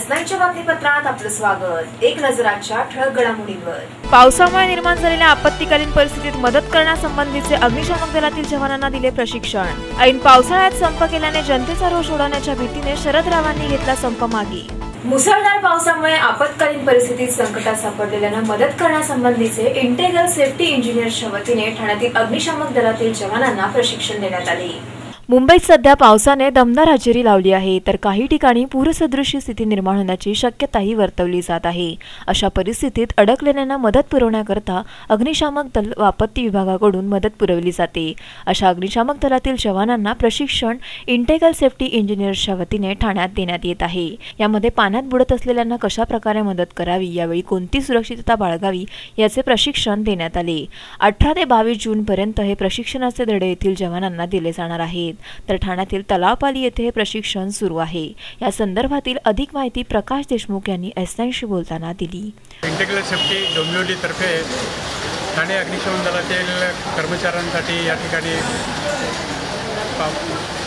S9च्या बातमीपत्रात आपलं स्वागत। एक नजर आजच्या ठळक घडामोडींवर। पावसामुळे निर्माण झालेल्या आपत्कालीन परिस्थितीत मदत करण्यासंबंधीचे अग्निशामक दलातील जवानांना दिले प्रशिक्षण। ऐन पावसाळ्यात संप केल्याने जनतेचा रोष उडवण्याच्या भीतीने शरद रावांनी घेतला संप मागे। मुसळधार पावसामुळे आपत्कालीन परिस्थितीत संकटात सापडलेल्यांना मदत करण्यासंबंधीचे इंटेग्रल सेफ्टी इंजिनियर्सच्या वतीने ठाण्यातील अग्निशामक दलातील जवानांना प्रशिक्षण देण्यात आले। मुंबईत सध्या पावसाने दमदार हजेरी लावली आहे, तर काही ठिकाणी पूरसदृश स्थिती निर्माण होण्याची शक्यताही वर्तवली जात आहे। अशा परिस्थितीत अडकलेल्यांना मदत पुरवण्याकरता अग्निशामक दल व आपत्ती विभागाकडून मदत पुरवली जाते। अशा अग्निशामक दलातील जवानांना प्रशिक्षण इंटेग्रल सेफ्टी इंजिनियर्सच्या वतीने ठाण्यात देण्यात येत आहे। यामध्ये पाण्यात बुडत असलेल्यांना कशा प्रकारे मदत करावी, यावेळी कोणती सुरक्षितता बाळगावी याचे प्रशिक्षण देण्यात आले। 18 ते 22 जून पर्यंत हे प्रशिक्षणाचे धडे येथील जवानांना दिले जाणार आहेत। तर ठाण्यातील तलावपाली येथे हे प्रशिक्षण सुरू आहे। या संदर्भातील अधिक माहिती प्रकाश देशमुख यांनी S9शी बोलताना दिली। इंटेग्रल सेफ्टी डोंबिवली तर्फे ठाणे अग्निशमन दलातील कर्मचाऱ्यांसाठी या ठिकाणी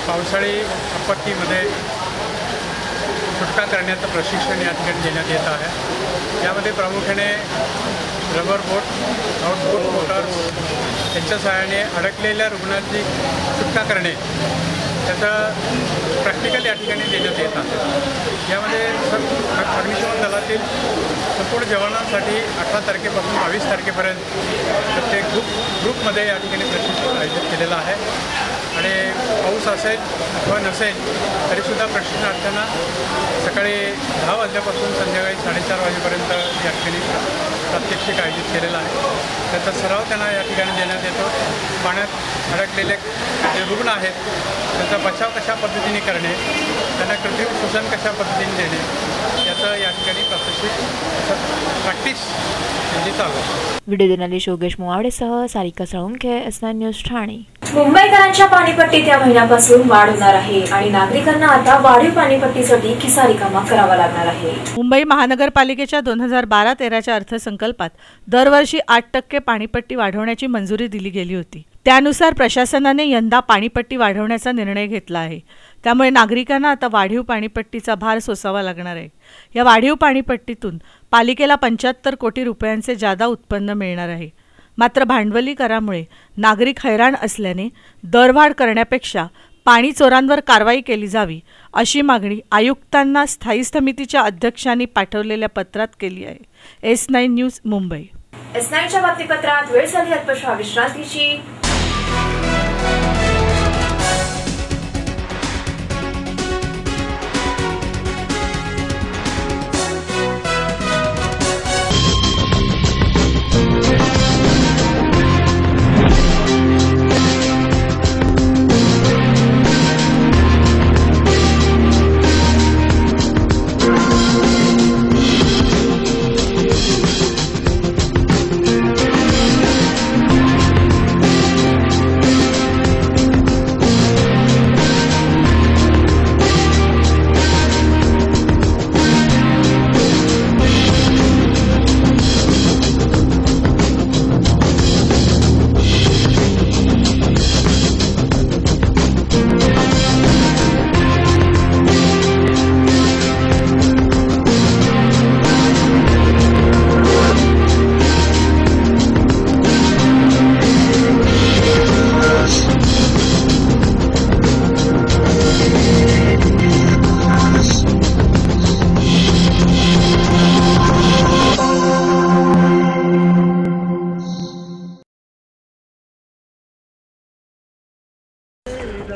पावसाळी आपत्तीमध्ये सुटका करण्याचं प्रशिक्षण या ठिकाणी देण्यात येत आहे। यामध्ये प्रामुख्याने रबर बोट, आउटबोट मोटार यांच्या सहाय्याने अडकलेल्या रुग्णांची सुटका करणे त्याचं प्रॅक्टिकल या ठिकाणी देण्यात येत आहे। यामध्ये अग्निशमन दलातील संपूर्ण जवानांसाठी 18 तारखेपासून 22 तारखेपर्यंत प्रत्येक ग्रुपमध्ये या ठिकाणी प्रशिक्षण आयोजित केलेलं आहे। आणि पाऊस असेल अथवा नसेल तरीसुद्धा प्रशिक्षणार्थ्यांना सकाळी 10 वाजल्यापासून संध्याकाळी 4:30 वाजेपर्यंत या ठिकाणी प्रात्यक्षिक आयोजित केलेलं आहे। त्याचा सराव त्यांना या ठिकाणी देण्यात येतो। पाण्यात अडकलेले जे रुग्ण आहेत त्यांचा बचाव कशा पद्धतीने करणे, त्यांना कृत्रिम श्वसन कशा पद्धतीने देणे याचं या ठिकाणी प्रॅक्टिस म्हणजे चालू आहे। व्हिडिओ जर्नलिस्ट योगेश मोवाडेसह सारिका साळुंखे, S9 न्यूज ठाणे। मुंबईकरांच्या पाणीपट्टीत या महिन्यापासून वाढ होणार आहे आणि नागरिकांना आता वाढीव पाणीपट्टीसाठी खिसा रिकामा करावा लागणार आहे। मुंबई महानगरपालिकेच्या 2012-13च्या अर्थसंकल्पात दरवर्षी 8% पाणीपट्टी वाढवण्याची मंजुरी दिली गेली होती। त्यानुसार प्रशासनाने यंदा पाणीपट्टी वाढवण्याचा निर्णय घेतला आहे। त्यामुळे नागरिकांना आता वाढीव पाणीपट्टीचा भार सोसावा लागणार आहे। या वाढीव पाणीपट्टीतून पालिकेला 75 कोटी रुपयांचे जादा उत्पन्न मिळणार आहे। मात्र भांडवली करामुळे नागरिक हैराण असल्याने दरवाढ करण्यापेक्षा पाणी चोरांवर कारवाई केली जावी अशी मागणी आयुक्तांना स्थायी समितीच्या अध्यक्षांनी पाठवलेल्या पत्रात केली आहे। S9 news Mumbai. S9च्या बातमीपत्रात वेळ झाली अल्पशा विश्रांतीची।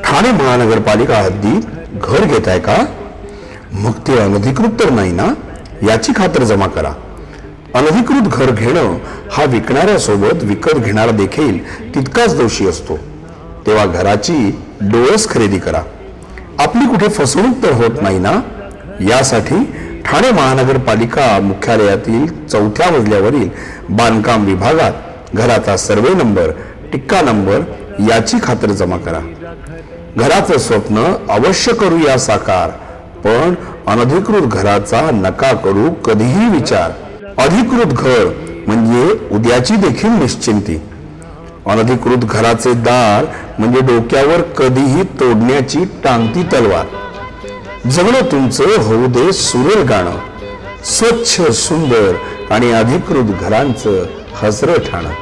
ठाणे महानगरपालिका हद्दीत घर घेताय का? मग ते अनधिकृत तर नाही ना याची खात्री जमा करा। अनधिकृत घर घेणं हा विकणाऱ्यासोबत विकत घेणारा देखील तितकाच दोषी असतो। तेव्हा घराची डोळस खरेदी करा। आपली कुठे फसवणूक तर होत नाही ना यासाठी ठाणे महानगरपालिका मुख्यालयातील 4थ्या मजल्यावरील बांधकाम विभागात घराचा सर्वे नंबर, टिक्का नंबर याची खात्री जमा करा। घराचं स्वप्न अवश्य करूया साकार, पण अनधिकृत घराचा नका करू कधीही विचार। अधिकृत घर म्हणजे उद्याची देखील निश्चिंती। अनधिकृत घराचे दार म्हणजे डोक्यावर कधीही तोडण्याची टांगती तलवार। जगणं तुमचं होऊ दे सुरेल गाणं, स्वच्छ सुंदर आणि अधिकृत घरांचं हजरं ठाणं.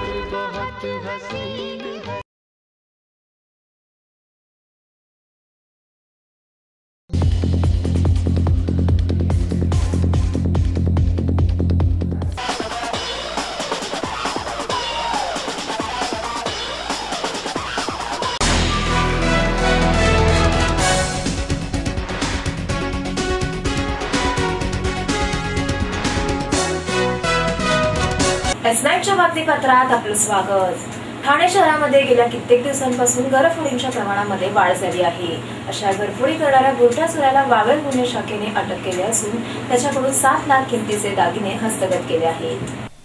S9च्या बातमीपत्रात आपलं स्वागत. ठाणे शहरामध्ये गेल्या कित्येक दिवसांपासून घरफोडींच्या प्रमाणामध्ये वाढ झाली आहे. अशा घरफोडी करणाऱ्या बुरट्या चोराला वागळ गुन्हे शाखेने अटक केली असून त्याच्याकडून 7 लाख किमतीचे दागिने हस्तगत केले आहेत.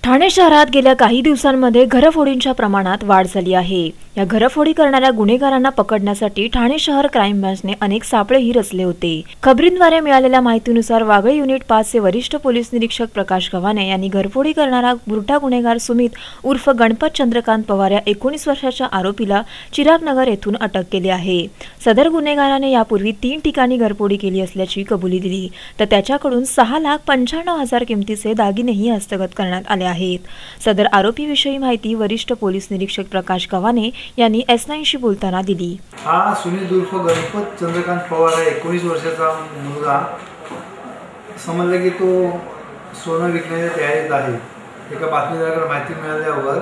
ठाणे शहरात गेल्या काही दिवसांमध्ये घरफोडींच्या प्रमाणात वाढ झाली आहे. या घरफोडी करणाऱ्या गुन्हेगारांना पकडण्यासाठी ठाणे शहर क्राईम ब्रांचने अनेक सापळेही रचले होते. खबरींद्वारे मिळालेल्या माहितीनुसार वागळे युनिट 5 चे वरिष्ठ पोलीस निरीक्षक प्रकाश गव्हाणे यांनी घरफोडी करणारा बुरटा गुन्हेगार सुमित उर्फ गणपत चंद्रकांत पवार या 19 वर्षाच्या आरोपीला चिरागनगर येथून अटक केली आहे. सदर गुन्हेगाराने यापूर्वी 3 ठिकाणी घरफोडी केली असल्याची कबुली दिली, तर त्याच्याकडून 6,95,000 किमतीचे दागिनेही हस्तगत करण्यात आले आहेत. सदर आरोपीविषयी माहिती वरिष्ठ पोलीस निरीक्षक प्रकाश गव्हाणे यांनी S9शी बोलताना दिली. हा सुनील उर्फ गणपत चंद्रकांत पवार आहे, 19 वर्षाचा मुलगा. समजलं की तो सोनं विकण्याच्या तयारीत आहे. एका बातमीदाराकडे माहिती मिळाल्यावर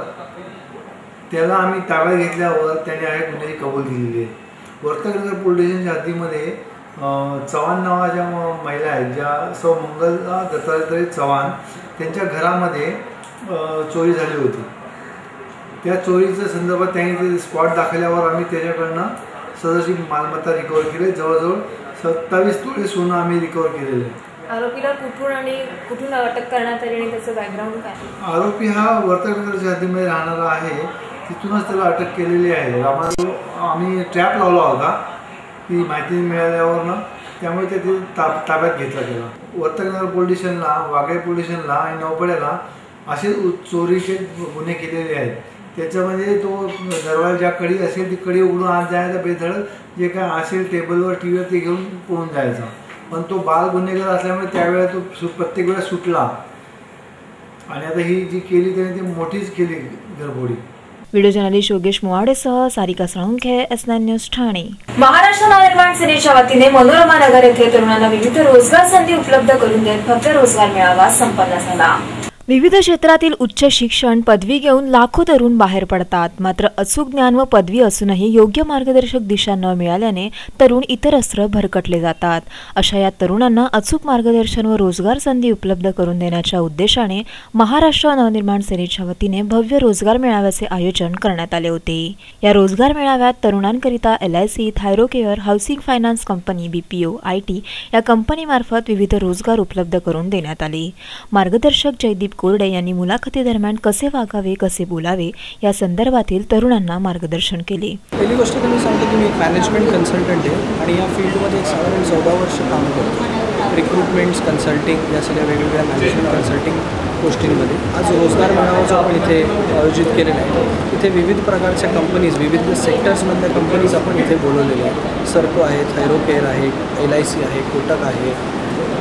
त्याला आम्ही ताब्यात घेतल्यावर त्याने आहे गुन्ह्याची कबूल दिलेली आहे. वर्तनगर पोलीस स्टेशनच्या हद्दीमध्ये चव्हाण नावाच्या महिला आहेत, ज्या सौ मंगला दत्तात्रय चव्हाण, त्यांच्या घरामध्ये चोरी झाली होती. त्या चोरीच्या संदर्भात त्यांनी ते स्पॉट दाखवल्यावर आम्ही त्याच्याकडनं सदरची मालमत्ता रिकवर केली. जवळजवळ 27 तोळे सोनं आम्ही रिकवर केलेलं आहे. आरोपीला कुठून अटक करण्यात आली आणि त्याचं बॅकग्राऊंड काय? आरोपी हा वर्तनगरच्या हद्दीमध्ये राहणारा आहे, तिथूनच त्याला अटक केलेली आहे. आम्ही ट्रॅप लावला होता ती माहिती मिळाल्यावरनं, त्यामुळे ते ताब्यात घेतला गेला. वर्तनगर पोलीस स्टेशनला, वागळे पोलीस स्टेशनला आणि नौपड्याला असे चोरीचे गुन्हे केलेले आहेत. त्याच्यामध्ये तो दरवाजा ज्या कडी असेल ती कडी उघडून आत जायचा, बेधडक जे काय असेल टेबलवर टीव्हीवर ते घेऊन पळून जायचा. पण तो बाल गुन्हेगार असल्यामुळे त्यावेळेला तो प्रत्येक वेळेस सुटला आणि आता ही जी केली त्याने ती मोठीच केली घरफोडी. व्हिडिओ जर्नलिस्ट योगेश मोवाडेसह सारिका साळुंखे, S9 न्यूज ठाणे. महाराष्ट्र नवनिर्माण सेनेच्या वतीने मनोरमा नगर येथे तरुणांना विविध रोजगार संधी उपलब्ध करून देत भव्य रोजगार मेळावा संपन्न झाला. विविध क्षेत्रातील उच्च शिक्षण पदवी घेऊन लाखो तरुण बाहेर पडतात. मात्र अचूक ज्ञान व पदवी असूनही योग्य मार्गदर्शक दिशा न मिळाल्याने तरुण इतरत्र भरकटले जातात. अशा या तरुणांना अचूक मार्गदर्शन व रोजगार संधी उपलब्ध करून देण्याच्या उद्देशाने महाराष्ट्र नवनिर्माण सेनेच्या वतीने भव्य रोजगार मेळाव्याचे आयोजन करण्यात आले होते. या रोजगार मेळाव्यात तरुणांकरिता LIC, Thyrocare, housing finance company, BPO, IT या कंपनीमार्फत विविध रोजगार उपलब्ध करून देण्यात आले. मार्गदर्शक जयदीप कोरडे यांनी मुलाखतीदरम्यान कसे वागावे, कसे बोलावे या संदर्भातील तरुणांना मार्गदर्शन केले. पहिली गोष्ट तुम्ही सांगतो की मी मॅनेजमेंट कन्सल्टंट आहे आणि या फील्डमध्ये साधारण 14 वर्ष काम करतो. रिक्रुटमेंट्स, कन्सल्टिंग या सगळ्या वेगवेगळ्या मॅनेजमेंट कन्सल्टिंग गोष्टींमध्ये आज रोजगार मेळावा जो आपण इथे आयोजित केलेला आहे, इथे विविध प्रकारच्या कंपनीज, विविध सेक्टर्समधल्या कंपनीज आपण इथे बोलवलेल्या आहेत. सर्को आहे, थायरोकेअर आहे, LIC आहे, कोटक आहे,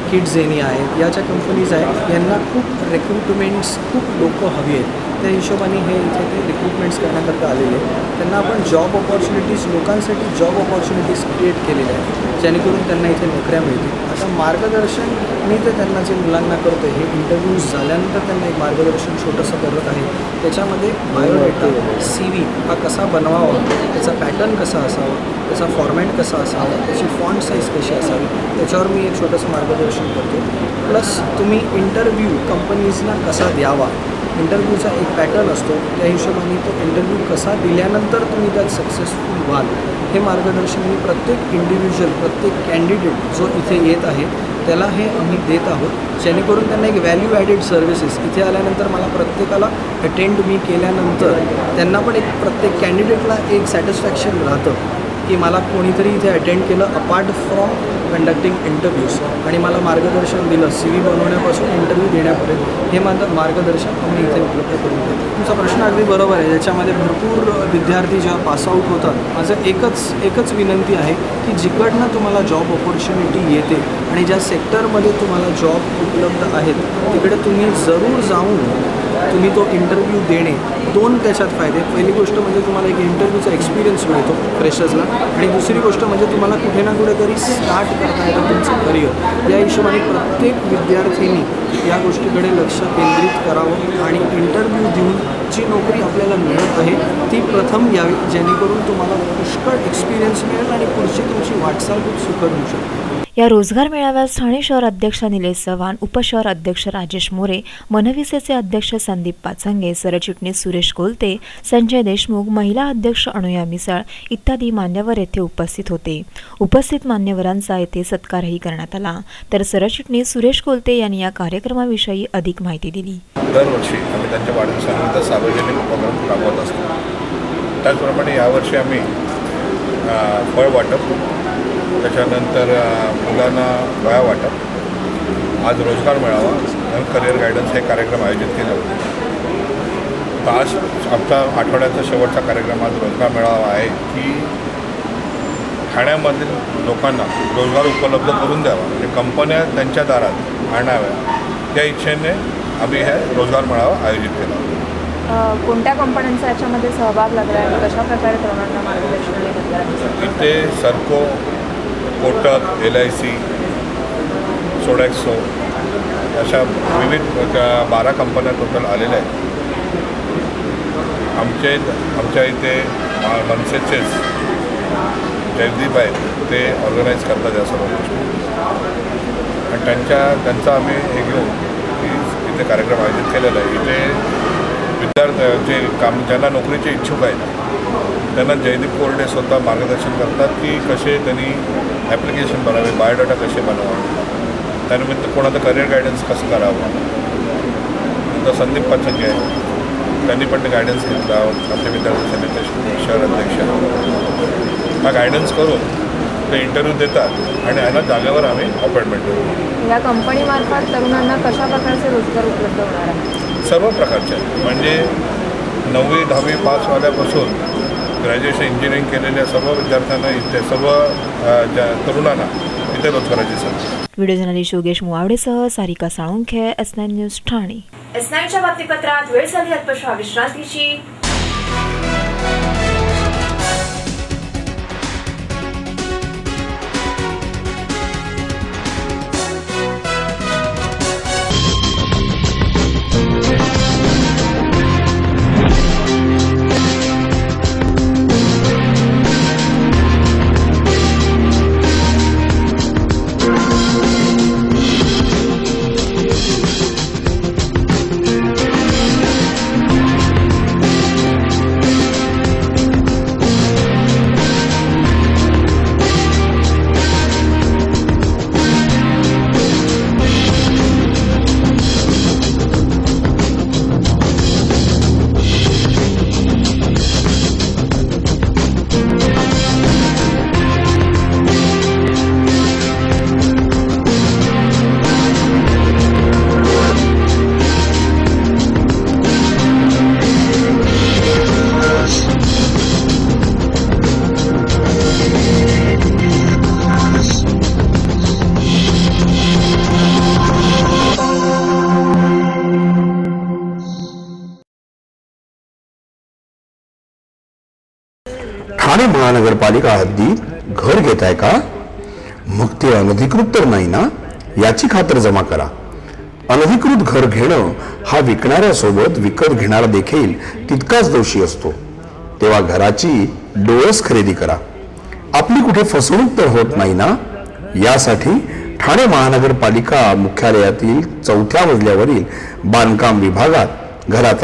किड्झेनी आहेत, या ज्या कंपनीज आहेत यांना खूप रिक्रुटमेंट्स, खूप लोक हवी आहेत. त्या हिशोबाने हे इथे ते रिक्रुटमेंट्स करण्याकरता आलेले आहेत. त्यांना आपण जॉब ऑपॉर्च्युनिटीज, लोकांसाठी जॉब ऑपॉर्च्युनिटीज क्रिएट केलेल्या आहेत, जेणेकरून त्यांना इथे नोकऱ्या मिळतील. आता मार्गदर्शन मी तर त्यांना जे मुलांना करतो हे इंटरव्ह्यूज झाल्यानंतर त्यांना एक मार्गदर्शन छोटंसं करत आहे. त्याच्यामध्ये बायोडेटा, CV हा कसा बनवावा, त्याचा पॅटर्न कसा असावा, त्याचा फॉर्मॅट कसा असावा, त्याची फॉन्ट साईज कशी असावी, त्याच्यावर मी एक छोटंसं मार्गदर्शन करतो. प्लस तुम्ही इंटरव्ह्यू कंपनीजला कसा द्यावा, इंटरव्ह्यूचा एक पॅटर्न असतो, त्या हिशोबाने तो इंटरव्ह्यू कसा दिल्यानंतर तुम्ही त्यात सक्सेसफुल व्हाल हे मार्गदर्शन मी प्रत्येक इंडिव्हिज्युअल, प्रत्येक कॅन्डिडेट जो इथे येत आहे त्याला हे आम्ही देत आहोत, जेणेकरून त्यांना एक व्हॅल्यू ॲडेड सर्व्हिसेस इथे आल्यानंतर मला प्रत्येकाला अटेंड मी केल्यानंतर त्यांना पण एक प्रत्येक कॅन्डिडेटला एक सॅटिस्फॅक्शन राहतं की मला कोणीतरी इथे अटेंड केलं अपार्ट फ्रॉम कंडक्टिंग इंटरव्ह्यूज आणि मला मार्गदर्शन दिलं CV बनवण्यापासून इंटरव्ह्यू देण्यापर्यंत हे माझं मार्गदर्शन आम्ही इथे उपलब्ध करून देतो. तुमचा प्रश्न अगदी बरोबर आहे. याच्यामध्ये भरपूर विद्यार्थी जेव्हा पासआउट होतात माझं एकच विनंती आहे की जिकडनं तुम्हाला जॉब ऑपॉर्च्युनिटी येते आणि ज्या सेक्टरमध्ये तुम्हाला जॉब उपलब्ध आहेत तिकडे तुम्ही जरूर जाऊन तुम्ही तो इंटरव्ह्यू देणे. 2 त्याच्यात फायदे. पहिली गोष्ट म्हणजे तुम्हाला एक इंटरव्ह्यूचा एक्सपिरियन्स मिळतो फ्रेशर्सला आणि दुसरी गोष्ट म्हणजे तुम्हाला कुठे ना कुठेतरी स्टार्ट करता येतं तुमचं करिअर. या हिशोबाने प्रत्येक विद्यार्थ्यांनी या गोष्टीकडे लक्ष केंद्रित करावं आणि इंटरव्ह्यू देऊन जी नोकरी आपल्याला मिळत आहे ती प्रथम यावी जेणेकरून तुम्हाला पुष्कळ एक्सपिरियन्स मिळेल आणि पुढची तुमची वाटचाल खूप सुखद होऊ शकते. या रोजगार मेळाव्यात ठाणे शहर अध्यक्ष निलेश चव्हाण, उपशहर अध्यक्ष राजेश मोरे, मनविसेचे अध्यक्ष संदीप पाचंगे, सरचिटणीस सुरेश कोलते, संजय देशमुख, महिला अध्यक्ष अनुया मिसाळ इत्यादी मान्यवर येथे उपस्थित होते. उपस्थित मान्यवरांचा येथे सत्कारही करण्यात आला. तर सरचिटणीस सुरेश कोलते यांनी या कार्यक्रमाविषयी अधिक माहिती दिली. दरवर्षी आम्ही त्यांच्या वाढदिवसानिमित्त सार्वजनिक उपक्रम राबवत असतो. त्याचप्रमाणे यावर्षी आम्ही फळ वाटप, त्याच्यानंतर मुलांना वह्या वाटप, आज रोजगार मेळावा आणि करिअर गायडन्स हे कार्यक्रम आयोजित केले होते. तर आज आमचा आठवड्याचा शेवटचा कार्यक्रम आज रोजगार मेळावा आहे की ठाण्यामधील लोकांना रोजगार उपलब्ध करून द्यावा, म्हणजे कंपन्या त्यांच्या दारात आणाव्या त्या इच्छेने आम्ही हे रोजगार मेळावा आयोजित केला. कोणत्या कंपन्यांचा याच्यामध्ये सहभाग लागला आहे, कशा प्रकारे तरुणांना मार्गदर्शन मिळतं? इथे सर्को, कोटक, LIC, सोडॅक्सो अशा विविध 12 कंपन्या टोटल आलेल्या आहेत. आमच्या इथे मनसेचेच जयदीप आहेत, ते ऑर्गनाईज करतात या सर्व गोष्टी आणि त्यांचा आम्ही हे घेऊन इथे कार्यक्रम आयोजित केलेला आहे. इथे ज्यांना नोकरीचे इच्छुक आहेत त्यांना जयदीप कोरडे स्वतः मार्गदर्शन करतात की कसे त्यांनी ॲप्लिकेशन बनावे, बायोडाटा कसे बनवावे, त्यानिमित्त कोणाचं करिअर गायडन्स कसं करावं. नंतर संदीप पाचंगे आहे, त्यांनी पण ते गायडन्स घेतला. आमचे विद्यार्थी समिती शहर अध्यक्ष हा गायडन्स करून ते इंटरव्ह्यू देतात आणि याला जागेवर आम्ही अपॉइंटमेंट देतो. या कंपनीमार्फत तरुणांना कशा प्रकारचे रोजगार उपलब्ध होणार आहे? सर्व प्रकारचे, म्हणजे 9वी 10वी पास झाल्यापासून ग्रॅज्युएशन इंजिनिअरिंग केलेल्या सर्व विद्यार्थ्यांना इथे सर्व तरुणांना इथे रोजगाराची संधी. व्हिडिओ जर्नलिस्ट योगेश मुवावडेसह सारिका साळुंखे, S9 न्यूज ठाणे. S9च्या बातमीपत्रात वेळ झाली अल्पशा विश्रांतीची. ठाणे महानगरपालिका हद्दीत घर घेताय का? मग ते अनधिकृत तर नाही ना, याची खातर जमा करा. अनधिकृत घर घेणं हा विकणाऱ्यासोबत विकत घेणारा देखील तितकाच दोषी असतो. तेव्हा घराची डोळस खरेदी करा. आपली कुठे फसवणूक तर होत नाही ना, यासाठी ठाणे महानगरपालिका मुख्यालयातील 4थ्या मजल्यावरील बांधकाम विभागात घराचा